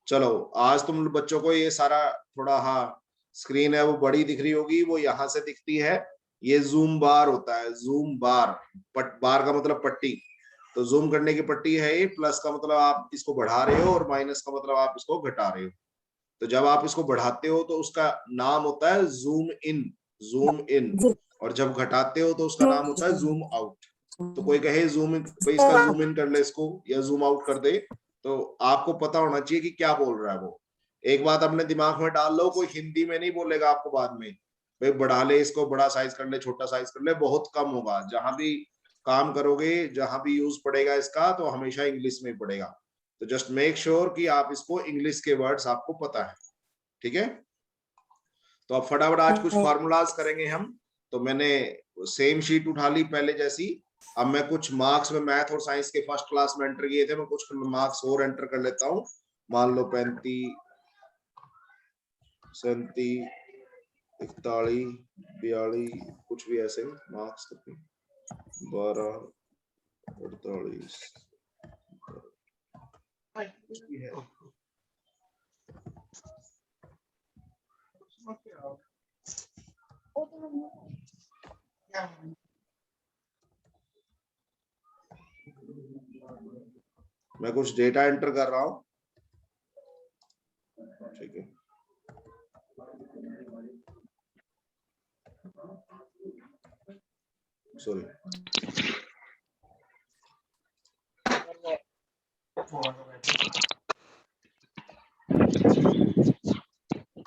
चलो आज तुम बच्चों को ये सारा थोड़ा, हाँ स्क्रीन है वो बड़ी दिख रही होगी, वो यहाँ से दिखती है, ये जूम बार होता है, जूम बार, बार का मतलब पट्टी, तो जूम करने की पट्टी है ये, प्लस का मतलब आप इसको बढ़ा रहे हो और माइनस का मतलब आप इसको घटा रहे हो। तो जब आप इसको बढ़ाते हो तो उसका नाम होता है जूम इन, जूम इन, और जब घटाते हो तो उसका नाम होता है जूम आउट। तो कोई कहे जूम इन, भाई इसका जूम इन कर ले इसको या जूम आउट कर दे, तो आपको पता होना चाहिए कि क्या बोल रहा है वो। एक बात अपने दिमाग में डाल लो, कोई हिंदी में नहीं बोलेगा आपको बाद में, भाई बढ़ा ले इसको, बड़ा साइज कर ले, छोटा साइज कर ले, बहुत कम होगा। जहां भी काम करोगे, जहां भी यूज पड़ेगा इसका, तो हमेशा इंग्लिश में पड़ेगा। तो जस्ट मेक श्योर कि आप इसको इंग्लिश के वर्ड्स आपको पता है, ठीक है। तो अब फटाफट आज कुछ फार्मूलाज करेंगे हम। तो मैंने सेम शीट उठा ली पहले जैसी। अब मैं कुछ मार्क्स में मैथ और साइंस के फर्स्ट क्लास में एंटर किए थे, मैं कुछ मार्क्स और एंटर कर लेता हूँ। मान लो 35, 37, 41, 42, कुछ भी ऐसे मार्क्स, 12, 48 कुछ भी है। मैं कुछ डेटा एंटर कर रहा हूं, ठीक है। सॉरी,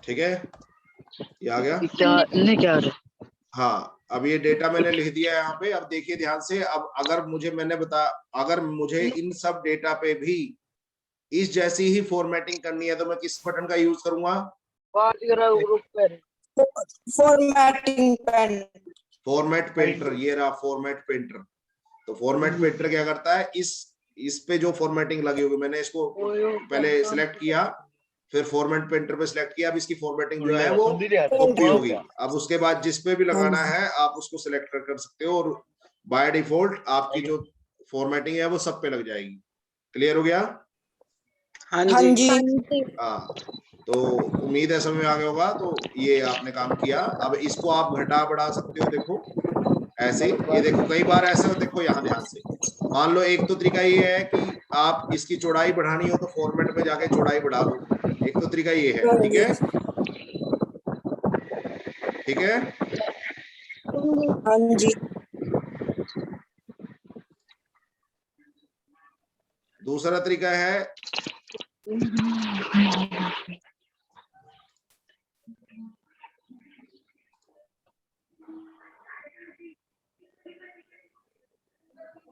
ठीक है, ये आ गया क्या हाँ। अब ये डेटा मैंने लिख दिया है यहाँ पे। अब देखिए ध्यान से, अब अगर मुझे अगर मुझे इन सब डेटा पे भी इस जैसी ही फॉर्मेटिंग करनी है, तो मैं किस बटन का यूज करूंगा? फॉर्मेटिंग पेन, फॉर्मेट पेंटर, ये रहा फॉर्मेट पेंटर। तो फॉर्मेट पेंटर क्या करता है, इस पे जो फॉर्मेटिंग लगी होगी, मैंने इसको पहले सिलेक्ट किया, फिर फॉर्मेट पेंटर पे सिलेक्ट किया, अब इसकी फॉर्मेटिंग जो है वो कॉपी होगी। अब उसके बाद जिस पे भी लगाना है आप उसको सिलेक्ट कर सकते हो, और बाय डिफॉल्ट आपकी जो फॉर्मेटिंग है वो सब पे लग जाएगी। क्लियर हो गया? हाँ जी। हाँ, तो उम्मीद है समझ में आ गया होगा। तो ये आपने काम किया। अब इसको आप घटा बढ़ा सकते हो, देखो ऐसे। ये देखो कई बार ऐसे हो, देखो यहाँ ध्यान से, मान लो एक तो तरीका ये है कि आप इसकी चौड़ाई बढ़ानी हो तो फॉर्मेट में जाके चौड़ाई बढ़ा लो, एक तो तरीका ये है, ठीक है, ठीक है। हाँ जी। दूसरा तरीका है,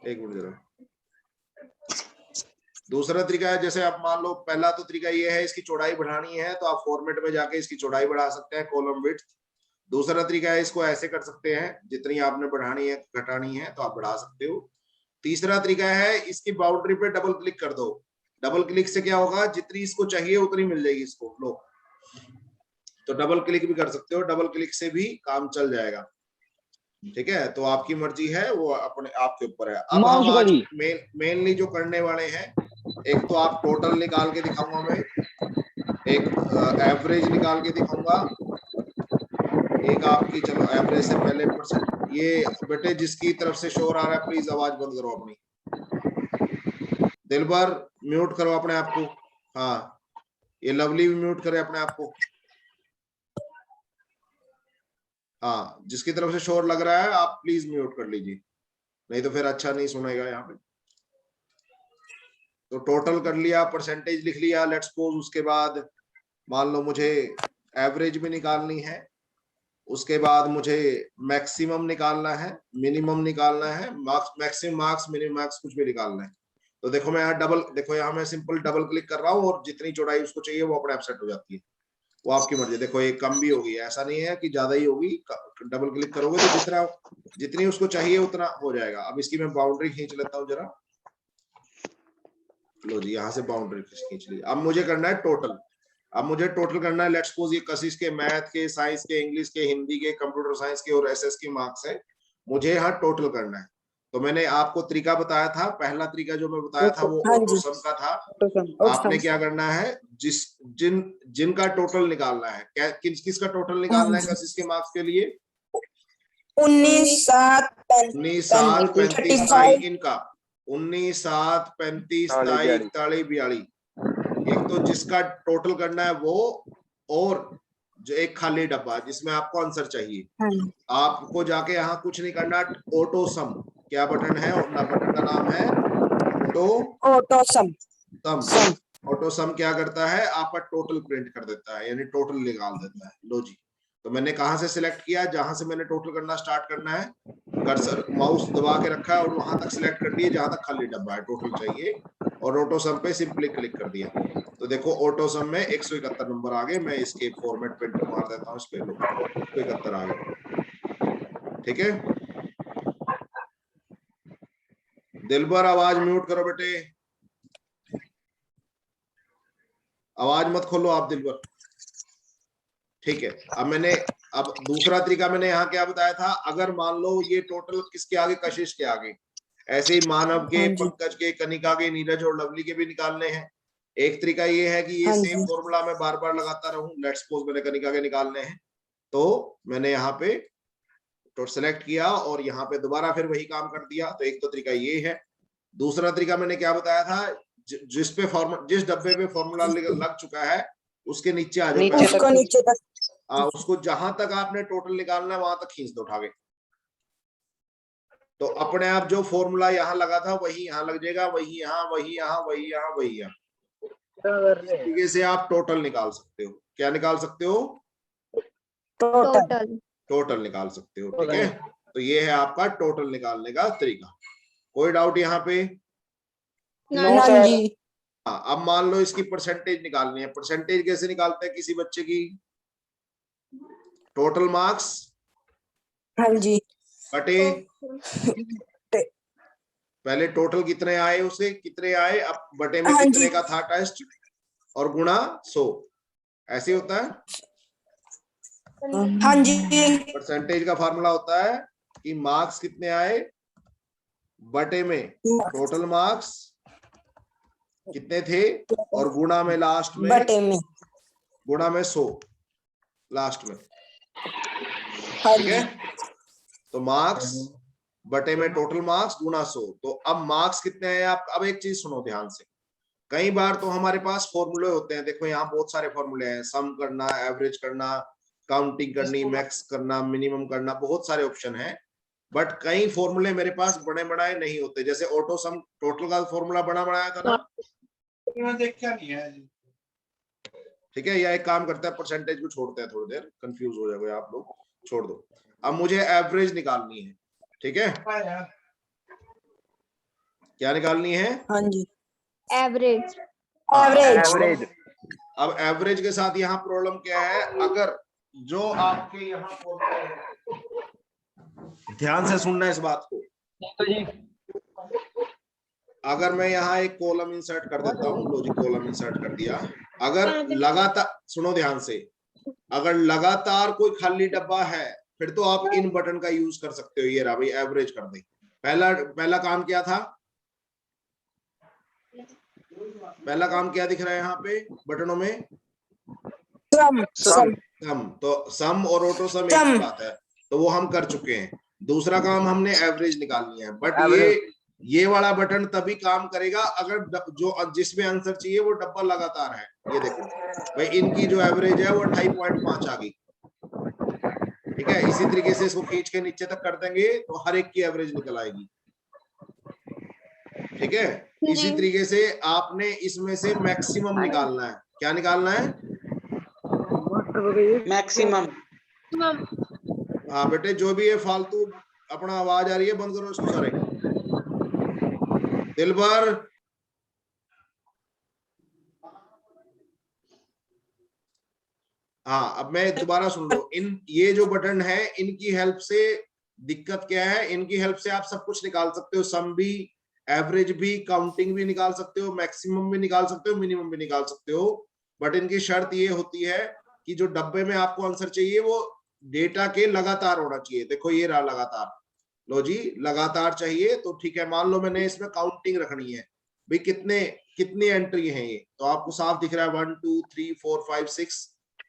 एक मिनट जरा, दूसरा तरीका है, जैसे आप मान लो, पहला तो तरीका ये है इसकी चौड़ाई बढ़ानी है तो आप फॉर्मेट में जाके इसकी चौड़ाई बढ़ा सकते हैं, कॉलम विड्थ। दूसरा तरीका है इसको ऐसे कर सकते हैं, जितनी आपने बढ़ानी है घटानी है तो आप बढ़ा सकते हो। तीसरा तरीका है इसकी बाउंड्री पे डबल क्लिक कर दो। डबल क्लिक से क्या होगा, जितनी इसको चाहिए उतनी मिल जाएगी इसको, लो। तो डबल क्लिक भी कर सकते हो, डबल क्लिक से भी काम चल जाएगा, ठीक है। तो आपकी मर्जी है, वो अपने आपके ऊपर है। अब हम आज मेनली जो करने वाले हैं, एक तो आप टोटल निकाल के दिखाऊंगा मैं, एक एवरेज निकाल के दिखाऊंगा, एक आपकी, चलो एवरेज से पहले परसेंट। ये बेटे जिसकी तरफ से शोर आ रहा है प्लीज आवाज बंद करो अपनी। दिलबर म्यूट करो अपने आप को। हाँ, ये लवली भी म्यूट करे अपने आप को। हाँ, जिसकी तरफ से शोर लग रहा है आप प्लीज म्यूट कर लीजिए, नहीं तो फिर अच्छा नहीं सुनेगा यहाँ पे। तो टोटल कर लिया, परसेंटेज लिख लिया, लेट्स सपोज। उसके बाद मान लो मुझे एवरेज भी निकालनी है, उसके बाद मुझे मैक्सिमम निकालना है, मिनिमम निकालना है, marks, maximum marks, minimum marks, कुछ भी निकालना है। तो देखो मैं यहाँ डबल, देखो यहाँ मैं सिंपल डबल क्लिक कर रहा हूँ और जितनी चौड़ाई उसको चाहिए वो अपने आप सेट हो जाती है। वो आपकी मर्जी। देखो ये कम भी होगी, ऐसा नहीं है कि ज्यादा ही होगी, डबल क्लिक करोगे तो जितनी उसको चाहिए उतना हो जाएगा। अब इसकी मैं बाउंड्री खींच लेता हूँ जरा, लो जी, यहाँ से बाउंड्री खींच ली। अब मुझे करना है टोटल। अब मुझे टोटल करना है, लेट्स सपोज ये कशिश के मैथ के, साइंस के, इंग्लिश के, हिंदी के, कंप्यूटर साइंस के और एसएस के मार्क्स है, मुझे यहाँ टोटल करना है। तो मैंने आपको तरीका बताया था, पहला तरीका जो मैं बताया था वो ऑटो सम का था। आपने क्या करना है, जिनका टोटल निकालना है, किसका टोटल निकालना है कशिश के मार्क्स के लिए? 19, 7, 19, 7, 35, 35, इनका 19, 7, 35, 23, 42। एक तो जिसका टोटल करना है वो, और जो एक खाली डब्बा जिसमें आपको आंसर चाहिए। आपको जाके यहाँ कुछ नहीं करना, ऑटो सम क्या बटन है, बटन का नाम है ऑटो सम। ऑटो सम क्या करता है, आपका टोटल प्रिंट कर देता है, यानी टोटल निकाल देता है। लो जी, तो मैंने कहां से सिलेक्ट किया, जहां से मैंने टोटल करना स्टार्ट करना है, कर्सर माउस दबा के रखा है और वहां तक सिलेक्ट कर दिया जहां तक खाली डब्बा है, टोटल चाहिए, और ऑटो सम पे सिंपली क्लिक कर दिया। तो देखो ऑटो सम में 171 नंबर आ गए। मैं इसके फॉर्मेट प्रिंटर मार देता हूँ इस पे, लो 171 आ गए। ठीक है, दिलबर आवाज म्यूट करो बेटे, आवाज मत खोलो आप दिलबर। ठीक है, अब दूसरा तरीका मैंने यहाँ क्या बताया था, अगर मान लो ये टोटल किसके आगे, कशिश के आगे, ऐसे ही मानव के, पंकज के, कनिका के, नीरज और लवली के भी निकालने हैं। एक तरीका ये है कि ये सेम फॉर्मूला मैं बार बार लगाता रहूं। लेट्स सपोज मैंने कनिका के निकालने हैं, तो मैंने यहाँ पे तो सेलेक्ट किया और यहाँ पे दोबारा फिर वही काम कर दिया। तो एक तो तरीका ये है। दूसरा तरीका मैंने क्या बताया था, जिस डब्बे पे फॉर्मूला लग चुका है उसके नीचे आ जाओ, नीचे तक उसको जहां तक आपने टोटल निकालना है वहां तक खींच दो उठा के। तो अपने आप जो फॉर्मूला यहाँ लगा था वही यहाँ लग जाएगा, वही यहाँ, वही यहाँ, वही यहाँ, वही यहाँ। इस तरीके से आप टोटल निकाल सकते हो। क्या निकाल सकते हो? टोटल निकाल सकते हो। ठीक है, तो ये है आपका टोटल निकालने का तरीका। कोई डाउट यहाँ पे? हाँ, अब मान लो इसकी परसेंटेज निकालनी है। परसेंटेज कैसे निकालते हैं किसी बच्चे की? टोटल मार्क्स बटे पहले टोटल कितने आए उसे, कितने आए, अब बटे में कितने का था टेस्ट, और गुणा 100। ऐसे होता है। परसेंटेज का फार्मूला होता है कि मार्क्स कितने आए बटे में टोटल मार्क्स कितने थे, और गुणा में लास्ट में, गुणा में 100 लास्ट में। ठीक है, तो मार्क्स बटे में टोटल मार्क्स गुणा 100। तो अब मार्क्स कितने हैं आप, अब एक चीज सुनो ध्यान से। कई बार तो हमारे पास फॉर्मूले होते हैं, देखो यहाँ बहुत सारे फॉर्मूले हैं, सम करना, एवरेज करना, काउंटिंग करनी, मैक्स करना, मिनिमम करना, बहुत सारे ऑप्शन हैं। बट कई फॉर्मूले मेरे पास बड़े बनाए नहीं होते। जैसे ऑटो सम टोटल का फॉर्मूला बड़ा बनाया था ना, देखा नहीं है। ठीक है, या एक काम करते हैं, परसेंटेज को छोड़ते हैं, थोड़ी देर कंफ्यूज हो जाओगे आप लोग, छोड़ दो। अब मुझे एवरेज निकालनी है। ठीक है, क्या निकालनी है? एवरेज। अब एवरेज के साथ यहाँ प्रॉब्लम क्या है, अगर जो आपके यहाँ, ध्यान से सुनना इस बात को, अगर मैं यहाँ एक कॉलम इंसर्ट कर देता हूँ, लो जी कॉलम इंसर्ट कर दिया। अगर लगातार सुनो ध्यान से, अगर लगातार कोई खाली डब्बा है फिर तो आप इन बटन का यूज कर सकते हो। ये रहा भाई, एवरेज कर दे। पहला काम क्या था, पहला काम क्या दिख रहा है यहाँ पे बटनों में? सम। तो सम और ऑटो सम एक ही बात है, तो वो हम कर चुके हैं। दूसरा काम हमने एवरेज निकालनी है। बट ये वाला बटन तभी काम करेगा अगर जो जिसमें आंसर चाहिए वो डब्बा लगातार है। ये देखो भाई, इनकी जो एवरेज है वो 28.5 आ गई। ठीक है, इसी तरीके से इसको खींच के नीचे तक कर देंगे तो हर एक की एवरेज निकल आएगी। ठीक है, इसी तरीके से आपने इसमें से मैक्सिमम निकालना है। क्या निकालना है? मैक्सिमम। हाँ बेटे, जो भी है फालतू अपना आवाज आ रही है बंद करो इसको सारे। दिलबर, हाँ अब मैं दोबारा सुन लो। ये जो बटन है इनकी हेल्प से दिक्कत क्या है, इनकी हेल्प से आप सब कुछ निकाल सकते हो। सम भी, एवरेज भी, काउंटिंग भी निकाल सकते हो, मैक्सिमम भी निकाल सकते हो, मिनिमम भी निकाल सकते हो। बट इनकी शर्त ये होती है कि जो डब्बे में आपको आंसर चाहिए वो डेटा के लगातार होना चाहिए। देखो ये रहा, लगातार। लो जी, लगातार चाहिए तो ठीक है। मान लो मैंने इसमें काउंटिंग रखनी है, भाई कितनी एंट्री है ये, तो आपको साफ दिख रहा है 1 2 3 4 5 6।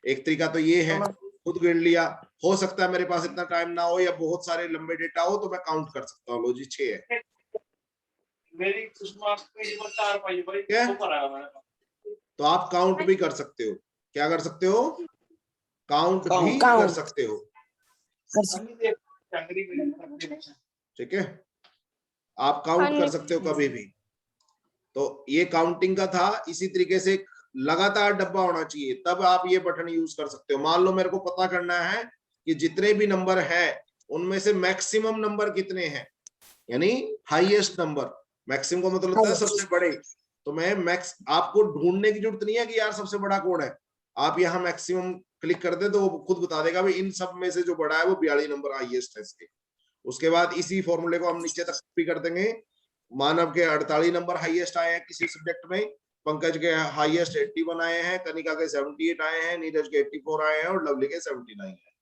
एक तरीका तो ये है, खुद गिन लिया। हो सकता है मेरे पास इतना टाइम ना हो या बहुत सारे लंबे डेटा हो तो मैं काउंट कर सकता हूँ। लो जी 6 है। मेरी तो आप काउंट भी कर सकते हो। क्या कर सकते हो? काउंट भी कर सकते हो। ठीक है, आप काउंट कर सकते हो कभी भी। तो ये काउंटिंग का था। इसी तरीके से लगातार डब्बा होना चाहिए, तब आप ये बटन यूज कर सकते हो। मान लो मेरे को पता करना है कि जितने भी नंबर हैं उनमें से मैक्सिमम नंबर कितने हैं, यानी हाईएस्ट नंबर। मैक्सिमम का मतलब होता है सबसे बड़े। तो मैं मैक्स, आपको ढूंढने की जरूरत नहीं है कि यार सबसे बड़ा कौन है। आप यहाँ मैक्सिमम क्लिक कर दे तो वो खुद बता देगा भाई इन सब में से जो बड़ा है वो 42 नंबर हाईएस्ट है इसके। उसके बाद इसी फॉर्मूले को हम नीचे तक भी कर देंगे। मानव के 48 नंबर हाईएस्ट आए हैं किसी सब्जेक्ट में, पंकज के हाईएस्ट 81 आए हैं, कनिका के 78 आए हैं, नीरज के 84 आए हैं और लवली के 79 है।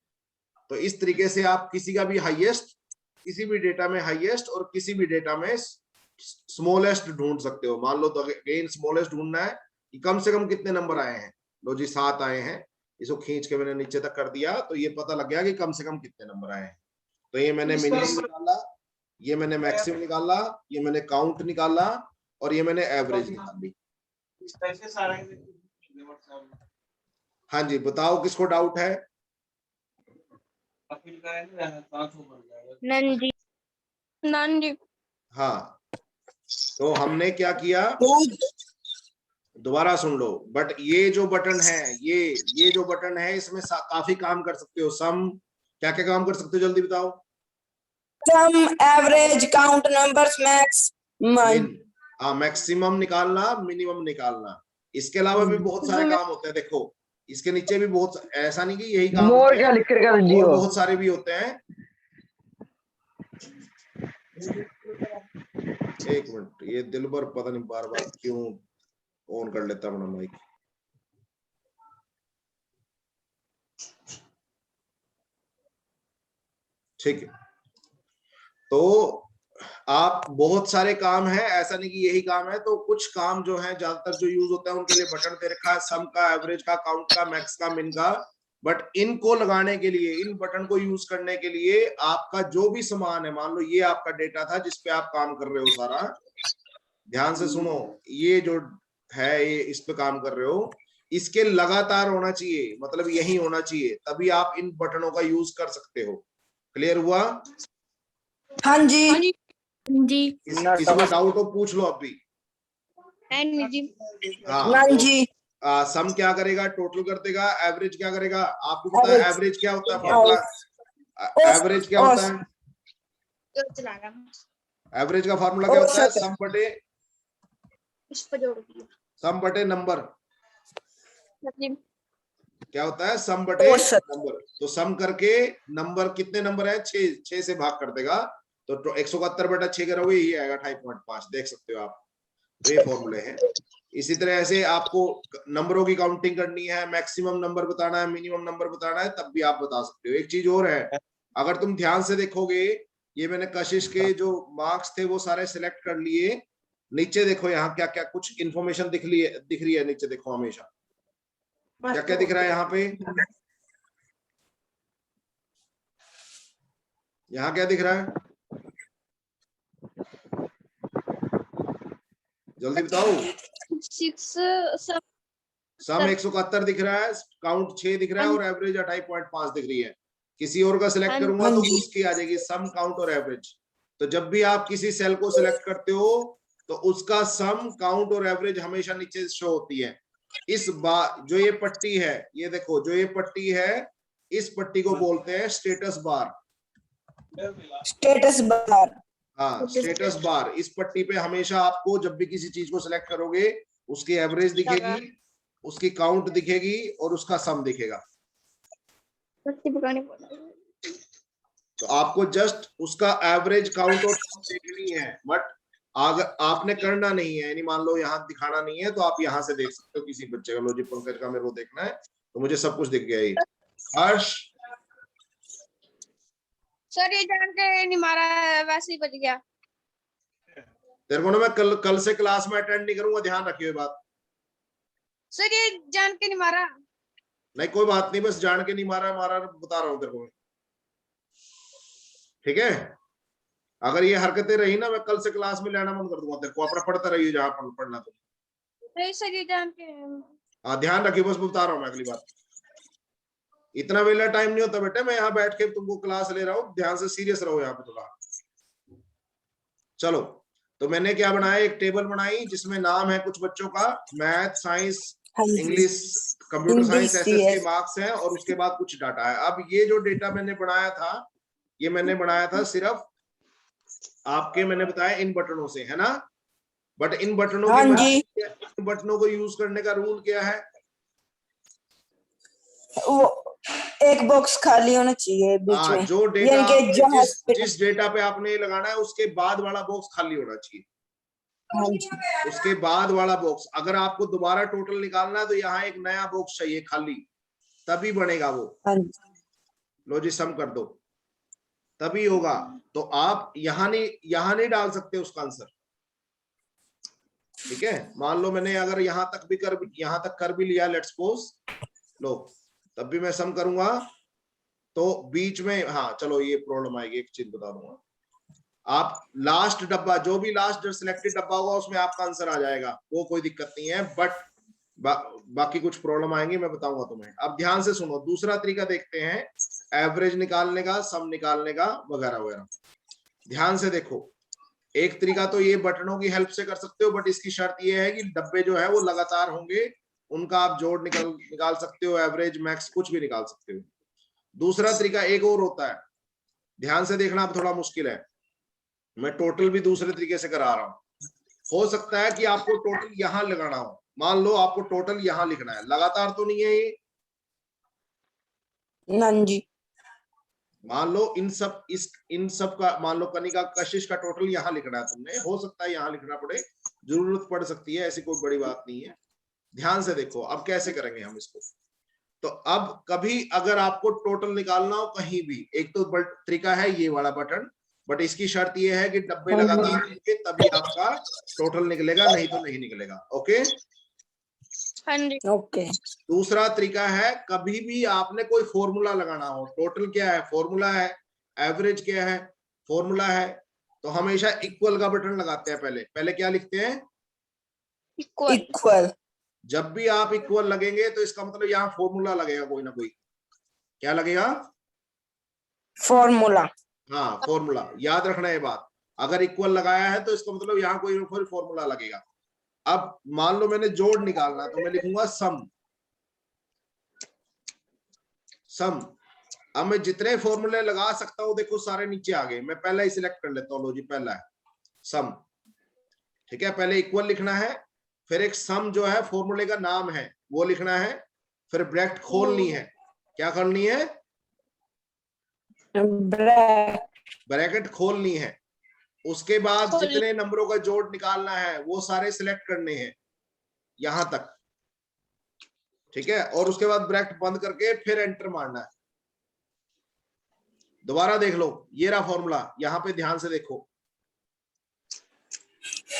तो इस तरीके से आप किसी का भी हाईएस्ट, किसी भी डेटा में हाईएस्ट और किसी भी डेटा में स्मॉलेस्ट ढूंढ सकते हो। मान लो तो अगेन स्मॉलेस्ट ढूंढना है कि कम से कम कितने नंबर आए हैं। लो जी 7 आए हैं, इसको खींच के मैंने नीचे तक कर दिया तो ये पता लग गया कि कम से कम कितने नंबर आए हैं। तो ये मैंने मिनिमम निकाला, ये मैंने मैक्सिमम निकाला, ये मैंने काउंट निकाला और ये मैंने एवरेज निकाली। हाँ जी, बताओ किसको डाउट है? नन जी। नन जी। हाँ, तो हमने क्या किया, दोबारा सुन लो। बट ये जो बटन है, ये जो बटन है इसमें काफी काम कर सकते हो। सम, क्या क्या काम कर सकते हो जल्दी बताओ। Sum, average, count numbers, max, maximum निकालना, मिनिमम निकालना। इसके अलावा भी बहुत सारे काम होते हैं। देखो इसके नीचे भी बहुत, ऐसा नहीं कि यही काम मोर होते क्या हैं, लिख कर कर और बहुत सारे भी होते हैं। एक मिनट, ये दिलबर पता नहीं बार बार क्यों ऑन कर लेता अपना माइक। ठीक है, तो आप बहुत सारे काम है, ऐसा नहीं कि यही काम है। तो कुछ काम जो है ज्यादातर जो यूज होता है उनके लिए बटन दे रखा है, सम का, एवरेज का, काउंट का, मैक्स का, मिन का। बट इनको लगाने के लिए, इन बटन को यूज करने के लिए आपका जो भी सामान है, मान लो ये आपका डेटा था जिसपे आप काम कर रहे हो सारा, ध्यान से सुनो, ये जो है ये इस पे काम कर रहे हो, इसके लगातार होना चाहिए, मतलब यही होना चाहिए, तभी आप इन बटनों का यूज कर सकते हो। क्लियर हुआ? हाँ जी। जी। इसमें डाउट हो पूछ लो अभी। हाँ, नन तो जी। सम क्या करेगा? टोटल कर देगा। एवरेज क्या करेगा? आपको पता है एवरेज क्या होता है? फॉर्मूला एवरेज क्या होता है? एवरेज का फॉर्मूला क्या होता है? सम बटे नंबर। क्या होता है? सम बटे नंबर। तो सम करके नंबर, कितने नंबर है? 6 से भाग कर देगा तो 171 बटा 6 करोगे, यही आएगा 28.5। देख सकते हो आप, तो ये फॉर्मूले हैं। इसी तरह ऐसे आपको नंबरों की काउंटिंग करनी है, मैक्सिमम नंबर बताना है, मिनिमम नंबर बताना है, तब भी आप बता सकते हो। एक चीज और है, अगर तुम ध्यान से देखोगे, ये मैंने कशिश के जो मार्क्स थे वो सारे सिलेक्ट कर लिए। नीचे देखो यहाँ क्या क्या कुछ इंफॉर्मेशन दिख रही है नीचे देखो हमेशा। क्या क्या दिख रहा है यहाँ पे? यहाँ क्या दिख रहा है? जल्दी बताओ। सम 171 दिख रहा है, काउंट 6 दिख रहा है और एवरेज 28.5 दिख रही है। किसी और का सिलेक्ट करूंगा तो उसकी आ जाएगी सम, काउंट और एवरेज। तो जब भी आप किसी सेल को सिलेक्ट करते हो तो उसका सम, काउंट और एवरेज हमेशा नीचे शो होती है। इस बार जो ये पट्टी है, ये देखो जो ये पट्टी है, इस पट्टी को बोलते हैं स्टेटस बार। Status bar. हाँ, स्टेटस बार। इस पट्टी पे हमेशा आपको जब भी किसी चीज को सिलेक्ट करोगे उसकी एवरेज दिखेगी, उसकी काउंट दिखेगी और उसका सम दिखेगा। तो आपको जस्ट उसका एवरेज, काउंट और सम देखनी है, बट अगर आपने करना नहीं है, यानी मान लो यहाँ दिखाना नहीं है तो आप यहाँ से देख सकते हो किसी बच्चे का। लो जी पंकज का मेरे को देखना है तो मुझे सब कुछ दिख गया। ये हर्ष, सर ये जान के नहीं मारा है, वैसे ही बच गया। तेरे को ना मैं कल से क्लास में अटेंड नहीं करूंगा, ध्यान रखियो ये बात। सर ये जान के नहीं मारा। नहीं कोई बात नहीं, बस जान के नहीं मारा बता रहा हूं तेरे को मैं, ठीक है। अगर ये हरकतें रही ना, मैं कल से क्लास में लेना बंद कर दूंगा तेरे को, अपना पढ़ता रहिए जहां पढ़ना तो। नहीं सर ये जान के। हाँ ध्यान रखिए, बस बता रहा हूँ मैं अगली बार। इतना वेला टाइम नहीं होता बेटे, मैं यहाँ बैठ के तुमको क्लास ले रहा हूँ, ध्यान से सीरियस रहो यहाँ पे थोड़ा। चलो, तो मैंने क्या बनाया, एक टेबल बनाई जिसमें नाम है कुछ बच्चों का, math, science, English, computer science, SS के मार्क्स हैं, और उसके बाद कुछ डाटा है। अब ये जो डेटा मैंने बनाया था, ये मैंने बनाया था सिर्फ आपके, मैंने बताया इन बटनों से, है ना। बट इन बटनों इन बटनों को यूज करने का रूल क्या है? वो एक बॉक्स खाली होना चाहिए बीच में। जो डेटा जिस डेटा पे आपने लगाना है उसके बाद वाला बॉक्स खाली होना चाहिए। उसके बाद वाला बॉक्स, अगर आपको दोबारा टोटल निकालना है तो यहाँ एक नया बॉक्स चाहिए खाली, तभी बनेगा वो। लो जी सम कर दो, तभी होगा। तो आप यहाँ नहीं डाल सकते उसका आंसर, ठीक है। मान लो मैंने अगर यहाँ तक कर भी लिया, लेट्स सपोज, लो तब भी मैं सम करूंगा तो बीच में, हाँ चलो ये प्रॉब्लम आएगी, एक चीज बता दूंगा। आप लास्ट डब्बा, जो भी लास्ट सिलेक्टेड डब्बा होगा उसमें आपका आंसर आ जाएगा, वो कोई दिक्कत नहीं है। बट बाकी कुछ प्रॉब्लम आएंगी, मैं बताऊंगा तुम्हें। अब ध्यान से सुनो, दूसरा तरीका देखते हैं एवरेज निकालने का, सम निकालने का, वगैरह वगैरह। ध्यान से देखो, एक तरीका तो ये बटनों की हेल्प से कर सकते हो, बट इसकी शर्त ये है कि डब्बे जो है वो लगातार होंगे, उनका आप जोड़ निकाल सकते हो, एवरेज, मैक्स, कुछ भी निकाल सकते हो। दूसरा तरीका एक और होता है, ध्यान से देखना, अब थोड़ा मुश्किल है, मैं टोटल भी दूसरे तरीके से करा रहा हूं। हो सकता है कि आपको टोटल यहां लगाना हो, मान लो आपको टोटल यहां लिखना है, लगातार तो नहीं है ये, जी। मान लो इन सब का, मान लो कनिका, कशिश का टोटल यहां लिखना है तुमने, हो सकता है यहां लिखना पड़े, जरूरत पड़ सकती है, ऐसी कोई बड़ी बात नहीं है। ध्यान से देखो अब कैसे करेंगे हम इसको। तो अब कभी अगर आपको टोटल निकालना हो कहीं भी, एक तो तरीका है ये वाला बटन, बट इसकी शर्त ये है कि डब्बे लगातार होंगे तभी आपका टोटल निकलेगा, नहीं तो नहीं निकलेगा। Okay okay. दूसरा तरीका है, कभी भी आपने कोई फॉर्मूला लगाना हो, टोटल क्या है, फॉर्मूला है, एवरेज क्या है, फॉर्मूला है, तो हमेशा इक्वल का बटन लगाते हैं। पहले क्या लिखते हैं, इक्वल। जब भी आप इक्वल लगेंगे तो इसका मतलब यहाँ फॉर्मूला लगेगा, कोई ना कोई, क्या लगेगा, फॉर्मूला। हाँ फॉर्मूला, याद रखना ये बात। अगर इक्वल लगाया है तो इसका मतलब यहाँ कोई फॉर्मूला लगेगा। अब मान लो मैंने जोड़ निकालना, तो मैं लिखूंगा सम। अब मैं जितने फॉर्मूले लगा सकता हूं, देखो सारे नीचे आ गए, मैं पहला ही सिलेक्ट कर लेता हूँ। लो जी, पहला है सम, ठीक है। पहले इक्वल लिखना है, फिर एक सम जो है फॉर्मूले का नाम है वो लिखना है, फिर ब्रैकेट खोलनी है। क्या करनी है, ब्रैकेट खोलनी है। उसके बाद जितने नंबरों का जोड़ निकालना है वो सारे सिलेक्ट करने हैं यहां तक, ठीक है। और उसके बाद ब्रैकेट बंद करके फिर एंटर मारना है। दोबारा देख लो, ये रहा फॉर्मूला, यहां पे ध्यान से देखो,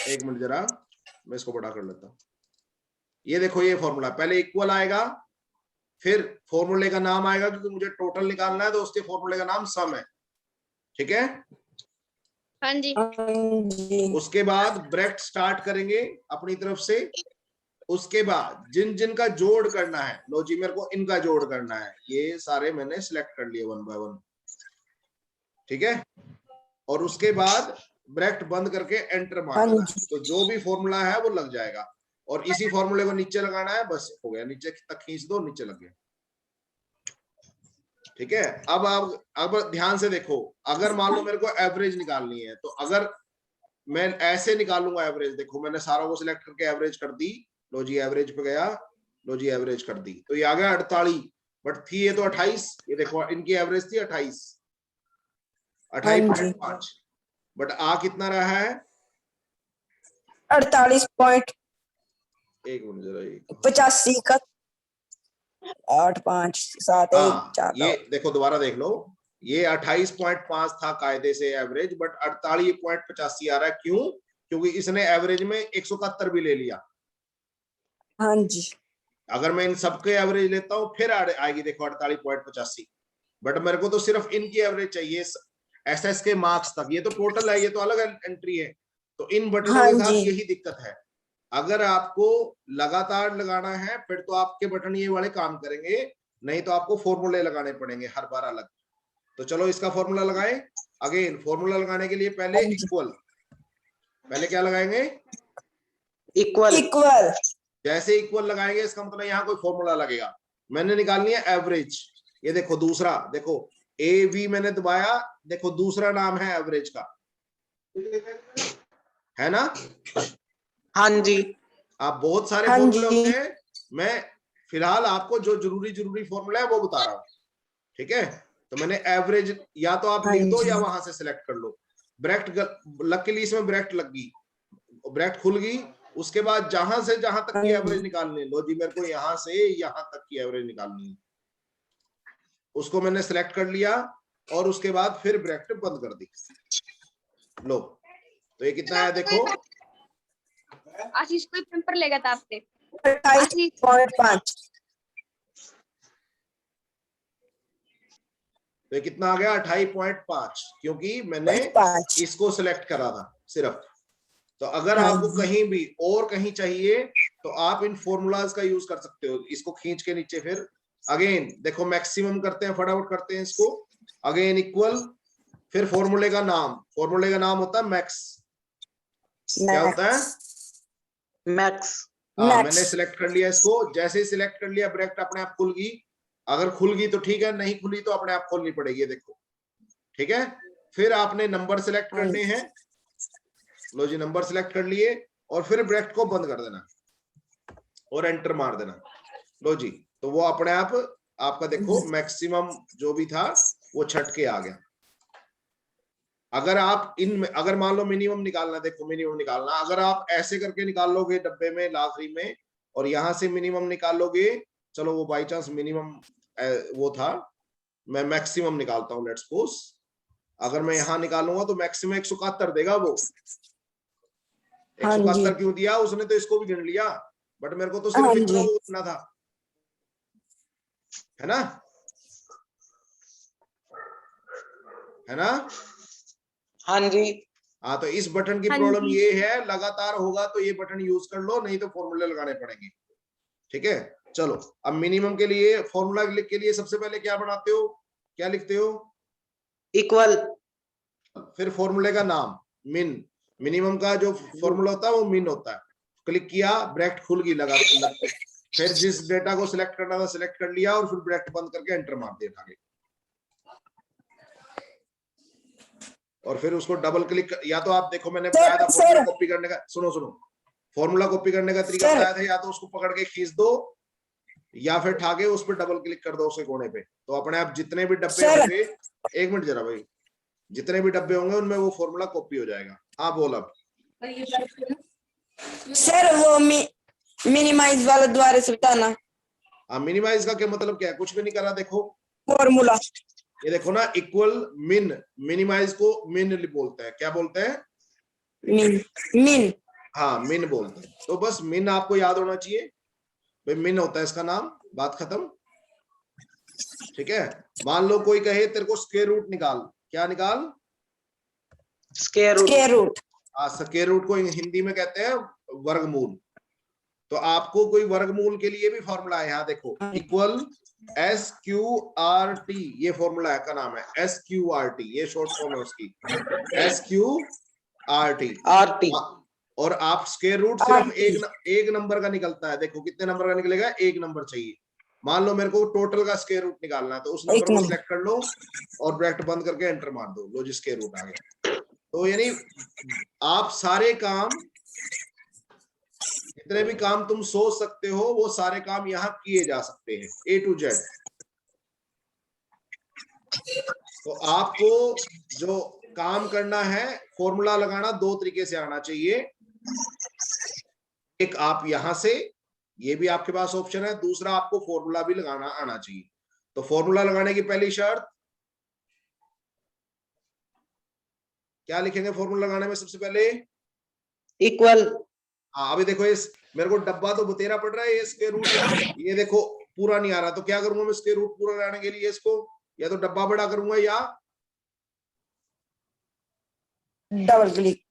एक मिनट जरा मैं इसको बड़ा कर लेता हूं। ये देखो ये फॉर्मूला, पहले इक्वल आएगा, फिर फॉर्मूले का नाम आएगा, क्योंकि मुझे टोटल निकालना है तो उसके फॉर्मूले का नाम सम है, ठीक है। हाँ जी। उसके बाद ब्रैकेट स्टार्ट करेंगे अपनी तरफ से। उसके बाद जिन का जोड़ करना है, लो जी मेरे को इनका जोड़ करना है, ये सारे मैंने सिलेक्ट कर लिए 1 बाय 1, ठीक है। और उसके बाद ब्रैकेट बंद करके एंटर मारना है, तो जो भी फॉर्मूला है वो लग जाएगा। और इसी फॉर्मूले को नीचे लगाना है, बस हो गया, नीचे तक खींच दो, नीचे लग गया, ठीक है। अब ध्यान से देखो, अगर मान लो मेरे को एवरेज निकालनी है, तो अगर मैं ऐसे निकालूंगा एवरेज, देखो मैंने सारों को सिलेक्ट करके एवरेज कर दी, लो जी एवरेज पे गया, लो जी एवरेज कर दी, तो ये आ गया 48, बट थी ये तो 28, ये देखो इनकी एवरेज थी 28.5, बट आ कितना रहा है 48. एक मिनट जरा, 85 का 8 5 7 1 4। ये देखो दोबारा देख लो, ये 28.5 था कायदे से एवरेज, बट 48.85 आ रहा है। क्यों, क्योंकि इसने एवरेज में 171 भी ले लिया। हाँ जी। अगर मैं इन सबके एवरेज लेता हूं फिर आएगी देखो 48.85, बट मेरे को तो सिर्फ इनकी एवरेज चाहिए एसएस के मार्क्स तक। ये तो टोटल है, ये तो अलग एंट्री है। तो इन बटनों हाँ के साथ जी। यही दिक्कत है। अगर आपको लगातार लगाना है फिर तो आपके बटन ये वाले काम करेंगे, नहीं तो आपको फॉर्मूले लगाने पड़ेंगे हर बार अलग। तो चलो इसका फॉर्मूला लगाएं। अगेन फॉर्मूला लगाने के लिए पहले इक्वल, पहले क्या लगाएंगे? इक्वल। इक्वल। जैसे इक्वल लगाएंगे इसका मतलब यहाँ कोई फॉर्मूला लगेगा। मैंने निकालनी है एवरेज। ये देखो दूसरा, देखो ए वी मैंने दबाया, देखो दूसरा नाम है एवरेज का, है ना? हाँ जी। आप बहुत सारे हाँ फॉर्मूले जी। होते हैं, मैं फिलहाल आपको जो जरूरी फॉर्मूला है वो बता रहा हूं, ठीक है? तो मैंने एवरेज, या तो आप हाँ लिख दो जी। या वहां से सिलेक्ट कर लो। ब्रैकेट लकीली इसमें ब्रैकेट लग गई, ब्रैकेट खुल गई। उसके बाद जहां से जहां तक की एवरेज निकालनी है, लो जी मेरे को यहां से यहां तक की एवरेज निकालनी है, उसको मैंने सिलेक्ट कर लिया और उसके बाद फिर ब्रैकेट बंद कर दी। लो तो ये कितना है देखो, आशीष कोई पेपर लेगा था आपसे। 28.5। तो ये कितना आ गया? 28.5, क्योंकि मैंने 5। इसको सिलेक्ट करा था सिर्फ। तो अगर हाँ आपको जी। कहीं भी और कहीं चाहिए तो आप इन फॉर्मूलाज का यूज कर सकते हो। इसको खींच के नीचे फिर अगेन देखो मैक्सिमम करते हैं, फटाफट करते हैं इसको। अगेन इक्वल, फिर फॉर्मूले का नाम, फॉर्मूले का नाम होता है मैक्स। क्या होता है? मैक्स। हाँ, मैंने सिलेक्ट कर लिया इसको। जैसे ही सिलेक्ट कर लिया ब्रैकेट अपने आप खुल गई। अगर खुल गई तो ठीक है, नहीं खुली तो अपने आप खोलनी पड़ेगी, देखो, ठीक है? फिर आपने नंबर सिलेक्ट करने हैं। लो जी नंबर सिलेक्ट कर लिए और फिर ब्रैकेट को बंद कर देना और एंटर मार देना। लो जी, तो वो अपने आप आपका देखो मैक्सिमम जो भी था वो छट के आ गया। अगर आप अगर मान लो मिनिमम निकालना, देखो मिनिमम निकालना, अगर आप ऐसे करके निकाल लोगे डब्बे में लाखरी में और यहां से मिनिमम निकाल लोगे, चलो वो बाई चांस मिनिमम वो था, मैं मैक्सिमम निकालता हूं लेट्स सपोज। अगर मैं यहां निकालूंगा तो मैक्सिमम 171 देगा वो। 171 क्यों दिया? उसने तो इसको भी गिन लिया, बट मेरे को तो सिर्फ इतना वो गिनना था, है ना? है ना? हाँ जी। हाँ, तो इस बटन की हाँ प्रॉब्लम जी। ये है, लगातार होगा तो ये बटन यूज कर लो, नहीं तो फॉर्मूले लगाने पड़ेंगे, ठीक है? चलो अब मिनिमम के लिए, फॉर्मूला के लिए सबसे पहले क्या बनाते हो, क्या लिखते हो? इक्वल। फिर फॉर्मूले का नाम मिन, मिनिमम का जो फॉर्मूला होता है वो मिन होता है। क्लिक किया, ब्रैकेट खुल गई लगा लगते, फिर जिस डेटा को सिलेक्ट करना था सिलेक्ट कर लिया और फिर ब्रैकेट बंद करके एंटर मार दिया आगे। और फिर उसको डबल क्लिक, या तो आप देखो मैंने बताया था फॉर्मूला कॉपी करने का, सुनो सुनो, फॉर्मूला कॉपी करने का तरीका बताया था, या तो उसको पकड़ के खींच दो या फिर ठाके उस पर डबल क्लिक कर दो उसके कोने पे, तो अपने आप जितने भी डब्बे होंगे, एक मिनट जरा भाई, जितने भी डब्बे होंगे उनमें वो फॉर्मूला कॉपी हो जाएगा। हाँ बोल अब। सर वो मिनिमाइज वाला द्वारा से बताना। हाँ, मिनिमाइज का क्या मतलब, क्या है? कुछ भी नहीं करा, देखो फॉर्मूला ये देखो ना, इक्वल मिन, मिनिमाइज को मिन बोलते हैं, क्या बोलते हैं? मिन। मिन। हाँ मिन बोलते हैं। तो बस मिन आपको याद होना चाहिए भाई, मिन होता है इसका नाम, बात खत्म, ठीक है? मान लो कोई कहे तेरे को स्क्वायर रूट निकाल, क्या निकाल? Square root. हाँ, स्क्वायर रूट को हिंदी में कहते हैं वर्गमूल। तो आपको कोई वर्गमूल के लिए भी फॉर्मूला है, यहाँ देखो इक्वल SQRT, ये फॉर्मूला है, का नाम है SQRT, ये शॉर्ट फॉर्म है उसकी, SQRT। और आप स्क्वायर रूट सिर्फ एक नंबर का निकलता है, देखो कितने नंबर का निकलेगा, एक नंबर चाहिए। मान लो मेरे को टोटल का स्क्वायर रूट निकालना है, तो उस नंबर को सिलेक्ट कर लो और ब्रैकेट बंद करके एंटर मार दो, लो जी स्क्वायर रूट आ गया। तो यानी आप सारे काम, जितने भी काम तुम सोच सकते हो वो सारे काम यहाँ किए जा सकते हैं, A to Z। तो आपको जो काम करना है, फॉर्मूला लगाना दो तरीके से आना चाहिए। एक आप यहां से, ये भी आपके पास ऑप्शन है, दूसरा आपको फॉर्मूला भी लगाना आना चाहिए। तो फॉर्मूला लगाने की पहली शर्त क्या लिखेंगे फॉर्मूला लगाने में? सबसे पहले इक्वल। हाँ अभी देखो इस मेरे को डब्बा तो बतेरा पड़ रहा है, ये स्क्वायर रूट ये देखो पूरा नहीं आ रहा, तो क्या करूंगा मैं स्क्वायर रूट पूरा लाने के लिए इसको, या तो डब्बा बड़ा करूंगा या डबल क्लिक।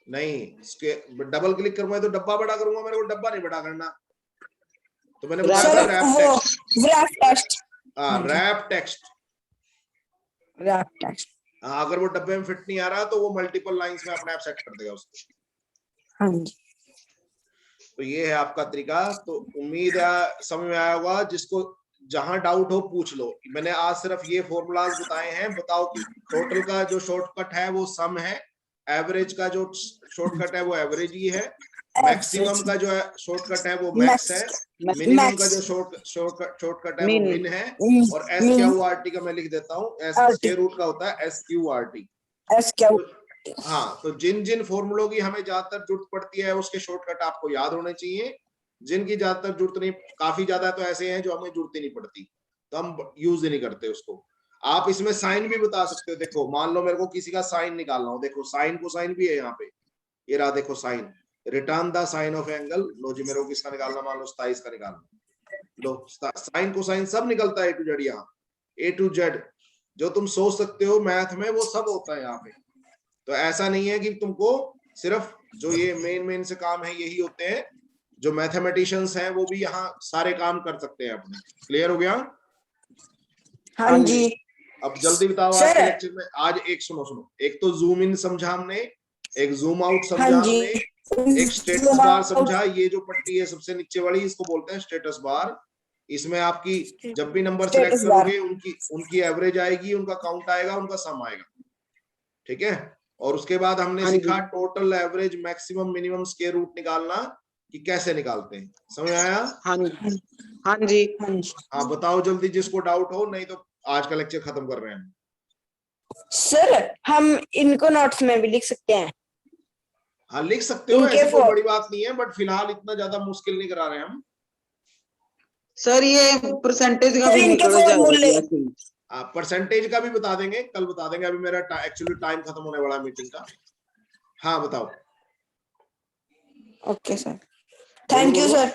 नहीं डबल क्लिक करूंगा तो डब्बा बड़ा करूंगा, मेरे को डब्बा नहीं बड़ा करना। तो मैंने Wrap बताया था सर रैप वो टेक्स्ट। Wrap text. हाँ रैप टेक्स्ट। Wrap text. हाँ अगर वो डब्बे में फिट नहीं आ रहा तो वो मल्टीपल लाइंस में अपने आप सेट कर देगा उसको। हाँ जी। तो ये है आपका तरीका। तो उम्मीद है समझ में आया होगा, जिसको जहां डाउट हो पूछ लो। मैंने आज सिर्फ ये फॉर्मूलाज बताए हैं, बताओ कि टोटल का जो शॉर्टकट है वो सम है, एवरेज का जो शॉर्टकट है वो एवरेज ही है, मैक्सिमम का जो है शॉर्टकट है वो मैक्स है, मिनिमम का जो शॉर्टकट है वो मिन है, और एस क्यू आर टी का मैं लिख देता हूँ, एस स्क्वायर रूट का होता है एस क्यू आर टी। हाँ तो जिन जिन फॉर्मूलों की हमें ज्यादातर जरूरत पड़ती है उसके शॉर्टकट आपको याद होने चाहिए, जिनकी ज्यादातर जरूरत नहीं, काफी ज्यादा तो ऐसे हैं जो हमें जरूरत ही नहीं पड़ती तो हम यूज ही नहीं करते उसको। आप इसमें साइन भी बता सकते हो, देखो मान लो मेरे को किसी का साइन निकालना हो, देखो साइन को साइन भी है यहाँ पे, ये रहा देखो sine, return the sine of angle. लो जी मेरे को किसका निकालना, मान लो 27 का निकालना, लो साइन को साइन सब निकलता है ए टू जेड, यहाँ ए टू जेड जो तुम सोच सकते हो मैथ में वो सब होता है यहाँ पे। तो ऐसा नहीं है कि तुमको सिर्फ जो ये मेन से काम है यही होते हैं, जो मैथमेटिशियंस हैं वो भी यहाँ सारे काम कर सकते हैं अपने। क्लियर हो गया? हाँ जी। अब जल्दी बताओ आज के लेक्चर में, आज एक सुनो, एक तो जूम इन समझा हमने, एक जूम आउट समझा हमने, एक स्टेटस बार समझा। ये जो पट्टी है सबसे नीचे वाली इसको बोलते हैं स्टेटस बार। इसमें आपकी जब भी नंबर सेलेक्ट करोगे उनकी एवरेज आएगी, उनका काउंट आएगा, उनका सम आएगा, ठीक है। और उसके बाद हमने सीखा total, average, maximum, minimum, square root निकालना कि कैसे निकालते हैं। समझ आया? हाँ जी। हाँ बताओ जल्दी जिसको डाउट हो, नहीं तो आज का लेक्चर खत्म कर रहे हैं। सर हम इनको नोट्स में भी लिख सकते हैं? हाँ लिख सकते हो, ऐसी कोई बड़ी बात नहीं है, बट फिलहाल इतना ज्यादा मुश्किल नहीं करा रहे हम। सर ये परसेंटेज का भी निकल जाएगा, परसेंटेज का भी बता देंगे, कल बता देंगे, अभी मेरा एक्चुअली टाइम खत्म होने वाला है मीटिंग का। हाँ बताओ। Okay sir, thank you sir.